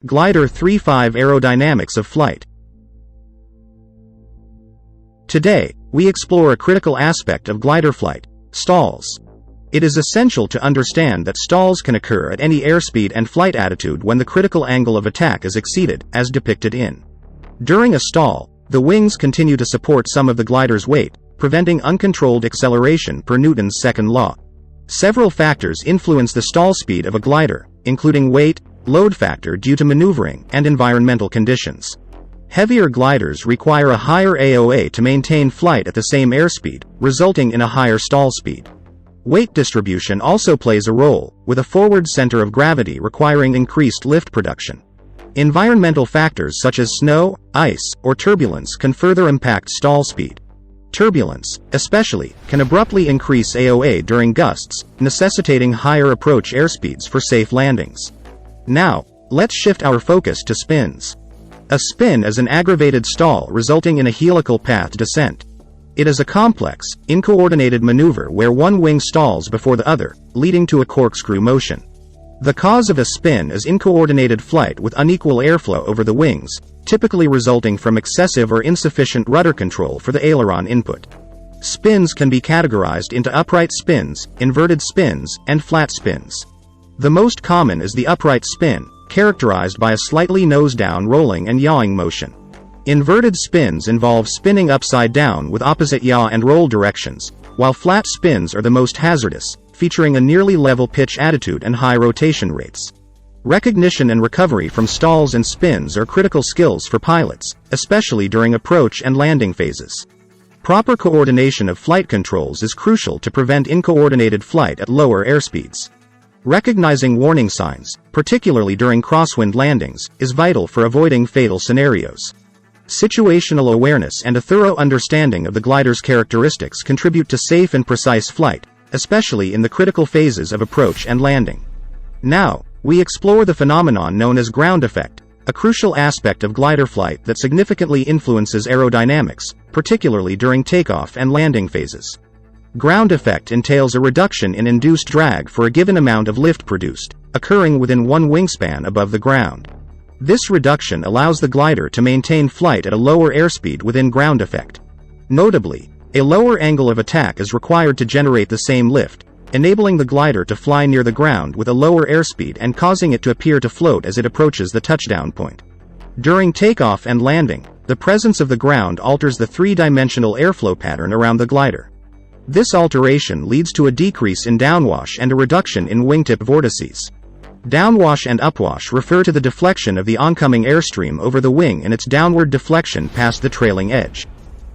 Glider 3.5 Aerodynamics of Flight. Today, we explore a critical aspect of glider flight: stalls. It is essential to understand that stalls can occur at any airspeed and flight attitude when the critical angle of attack is exceeded, as depicted in. During a stall, the wings continue to support some of the glider's weight, preventing uncontrolled acceleration per Newton's second law. Several factors influence the stall speed of a glider, including weight, load factor due to maneuvering, and environmental conditions. Heavier gliders require a higher AOA to maintain flight at the same airspeed, resulting in a higher stall speed. Weight distribution also plays a role, with a forward center of gravity requiring increased lift production. Environmental factors such as snow, ice, or turbulence can further impact stall speed. Turbulence, especially, can abruptly increase AOA during gusts, necessitating higher approach airspeeds for safe landings. Now, let's shift our focus to spins. A spin is an aggravated stall resulting in a helical path descent. It is a complex, uncoordinated maneuver where one wing stalls before the other, leading to a corkscrew motion. The cause of a spin is uncoordinated flight with unequal airflow over the wings, typically resulting from excessive or insufficient rudder control for the aileron input. Spins can be categorized into upright spins, inverted spins, and flat spins. The most common is the upright spin, characterized by a slightly nose-down rolling and yawing motion. Inverted spins involve spinning upside down with opposite yaw and roll directions, while flat spins are the most hazardous, featuring a nearly level pitch attitude and high rotation rates. Recognition and recovery from stalls and spins are critical skills for pilots, especially during approach and landing phases. Proper coordination of flight controls is crucial to prevent uncoordinated flight at lower airspeeds. Recognizing warning signs, particularly during crosswind landings, is vital for avoiding fatal scenarios. Situational awareness and a thorough understanding of the glider's characteristics contribute to safe and precise flight, especially in the critical phases of approach and landing. Now, we explore the phenomenon known as ground effect, a crucial aspect of glider flight that significantly influences aerodynamics, particularly during takeoff and landing phases. Ground effect entails a reduction in induced drag for a given amount of lift produced, occurring within one wingspan above the ground. This reduction allows the glider to maintain flight at a lower airspeed within ground effect. Notably, a lower angle of attack is required to generate the same lift, enabling the glider to fly near the ground with a lower airspeed and causing it to appear to float as it approaches the touchdown point. During takeoff and landing, the presence of the ground alters the three-dimensional airflow pattern around the glider. This alteration leads to a decrease in downwash and a reduction in wingtip vortices. Downwash and upwash refer to the deflection of the oncoming airstream over the wing and its downward deflection past the trailing edge.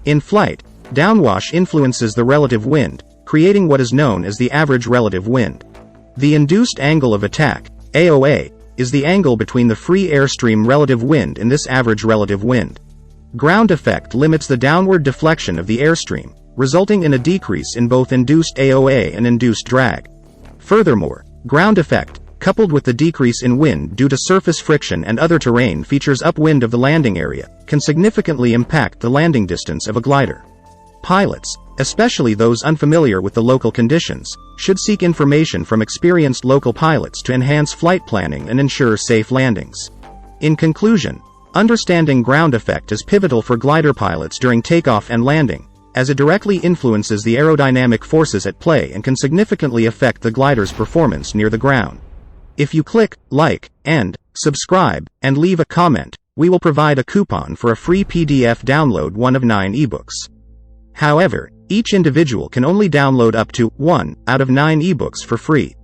In flight, downwash influences the relative wind, creating what is known as the average relative wind. The induced angle of attack, AOA, is the angle between the free airstream relative wind and this average relative wind. Ground effect limits the downward deflection of the airstream, resulting in a decrease in both induced AOA and induced drag. Furthermore, ground effect, coupled with the decrease in wind due to surface friction and other terrain features upwind of the landing area, can significantly impact the landing distance of a glider. Pilots, especially those unfamiliar with the local conditions, should seek information from experienced local pilots to enhance flight planning and ensure safe landings. In conclusion, understanding ground effect is pivotal for glider pilots during takeoff and landing, as it directly influences the aerodynamic forces at play and can significantly affect the glider's performance near the ground. If you click like and subscribe and leave a comment, we will provide a coupon for a free PDF download, one of 9 ebooks. However, each individual can only download up to 1 out of 9 ebooks for free.